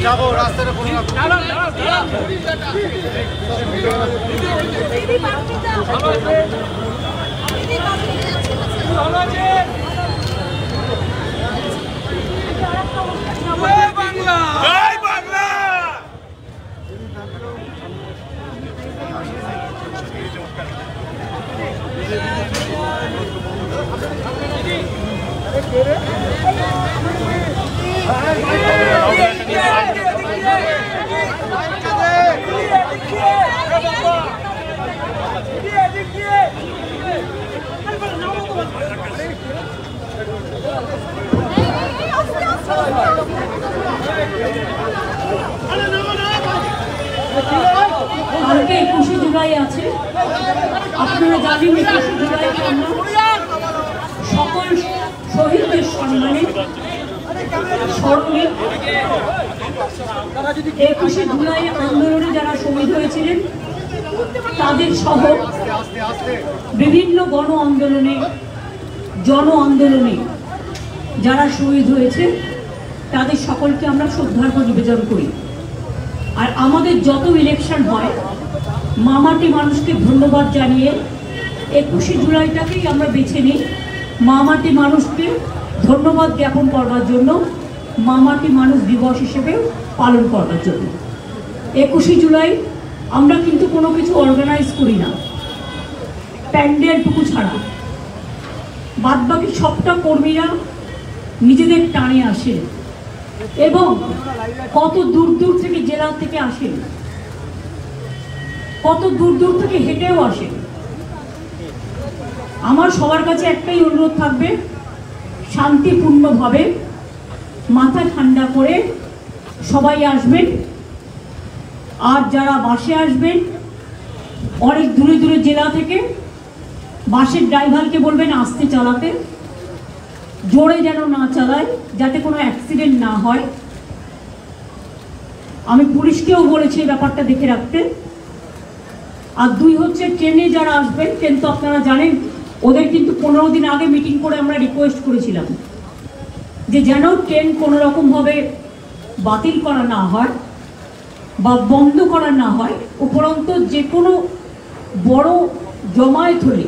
যাবো রাস্তাটা কালকে 21শে জুলাই আছে। আপনারা জানেন 21শে জুলাইকে আমরা সকল শহীদদের সম্মানে স্মরণে 21শে জুলাই আন্দোলনে যারা শহীদ হয়েছিলেন তাদের সহ বিভিন্ন গণ আন্দোলনে জন আন্দোলনে যারা শহীদ হয়েছে তাদের সকলকে আমরা শ্রদ্ধার্ঘ্য নিবেদন করি। আর আমাদের যত ইলেকশন হয় মামাটি মানুষকে ধন্যবাদ জানিয়ে 21শে জুলাইটাকেই আমরা বেছে নিই মামাটি মানুষকে ধন্যবাদ জ্ঞাপন করবার জন্য, মামাটি মানুষ দিবস হিসেবে পালন করবার জন্য। 21শে জুলাই আমরা কিন্তু কোনো কিছু অর্গানাইজ করি না প্যান্ডেলটুকু ছাড়া, বাদবাকি সবটা কর্মীরা নিজেদের টানে আসে এবং কত দূর দূর থেকে জেলা থেকে আসেন, কত দূর দূর থেকে হেঁটেও আসেন। আমার সবার কাছে একটাই অনুরোধ থাকবে, শান্তিপূর্ণভাবে মাথা ঠান্ডা করে সবাই আসবেন। আর যারা বাসে আসবেন অনেক দূরে দূরে জেলা থেকে, বাসের ড্রাইভারকে বলবেন আস্তে চালাতে, জোরে যেন না চালায় যাতে কোনো অ্যাক্সিডেন্ট না হয়। আমি পুলিশকেও বলেছি এই ব্যাপারটা দেখে রাখতে। আর 2 হচ্ছে ট্রেনে যারা আসবেন, ট্রেন তো আপনারা জানেন ওদের কিন্তু 15 দিন আগে মিটিং করে আমরা রিকোয়েস্ট করেছিলাম যে যেন ট্রেন কোনো রকমভাবে বাতিল করা না হয় বা বন্ধ করা না হয়। উপরন্তু যে কোনো বড় জমায়েত হলে,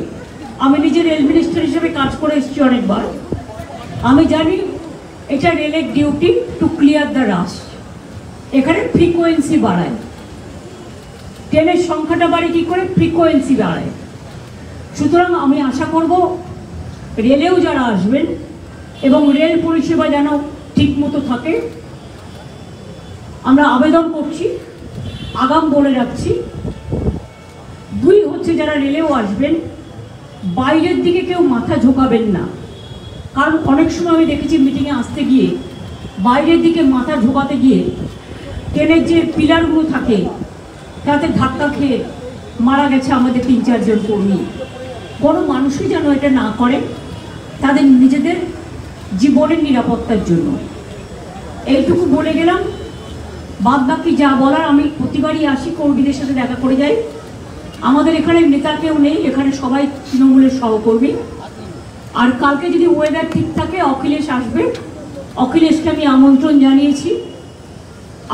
আমি নিজে রেল মিনিস্টার হিসেবে কাজ করে এসেছি অনেকবার, আমি জানি এটা রেলের ডিউটি টু ক্লিয়ার দ্য রাশ। এখানে ফ্রিকোয়েন্সি বাড়ায়, ট্রেনের সংখ্যাটা বাড়ে কী করে, ফ্রিকোয়েন্সি বাড়ায়। সুতরাং আমি আশা করব রেলেও যারা আসবেন এবং রেল পরিষেবা যেন ঠিকমতো থাকে। আমরা আবেদন করছি, আগাম বলে রাখছি। 2 হচ্ছে যারা রেলেও আসবেন বাইরের দিকে কেউ মাথা ঝোঁকাবেন না, কারণ অনেক সময় আমি দেখেছি মিটিংয়ে আসতে গিয়ে বাইরের দিকে মাথা ঝোঁকাতে গিয়ে ট্রেনের যে পিলারগুলো থাকে তাতে ধাক্কা খেয়ে মারা গেছে আমাদের 3-4 জন কর্মী। কোনো মানুষই যেন এটা না করে তাদের নিজেদের জীবনের নিরাপত্তার জন্য। এইটুকু বলে গেলাম। বাদ বাকি যা বলার, আমি প্রতিবারই আসি, কর্মীদের সাথে দেখা করে যাই। আমাদের এখানে নেতা কেউ নেই, এখানে সবাই তৃণমূলের সহকর্মী। আর কালকে যদি ওয়েদার ঠিক থাকে অখিলেশ আসবে, অখিলেশকে আমি আমন্ত্রণ জানিয়েছি।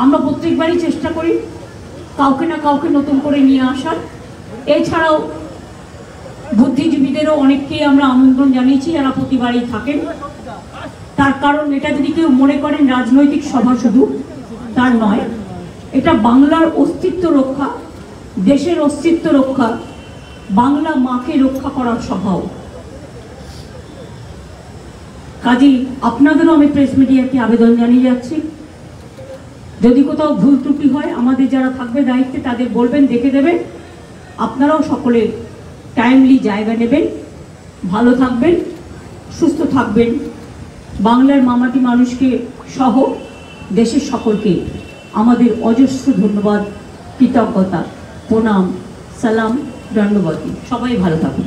আমরা প্রত্যেকবারই চেষ্টা করি কাউকে না কাউকে নতুন করে নিয়ে আসার। এছাড়াও বুদ্ধিজীবীদেরও অনেককেই আমরা আমন্ত্রণ জানিয়েছি যারা প্রতিবারই থাকেন। তার কারণ এটা যদি কেউ মনে করেন রাজনৈতিক সভা, শুধু তার নয়, এটা বাংলার অস্তিত্ব রক্ষা, দেশের অস্তিত্ব রক্ষা, বাংলা মাকে রক্ষা করার সভাও। কাজেই আপনাদেরও আমি প্রেস মিডিয়াকে আবেদন জানিয়ে যাচ্ছি, যদি কোথাও ভুল ত্রুটি হয় আমাদের যারা থাকবে দায়িত্বে তাদের বলবেন, দেখে দেবেন। আপনারাও সকলে টাইমলি জায়গা নেবেন। ভালো থাকবেন, সুস্থ থাকবেন। বাংলার মামাটি মানুষকে সহ দেশের সকলকে আমাদের অজস্র ধন্যবাদ, কৃতজ্ঞতা, প্রণাম, সালাম, দণ্ডবতী। সবাই ভালো থাকুন।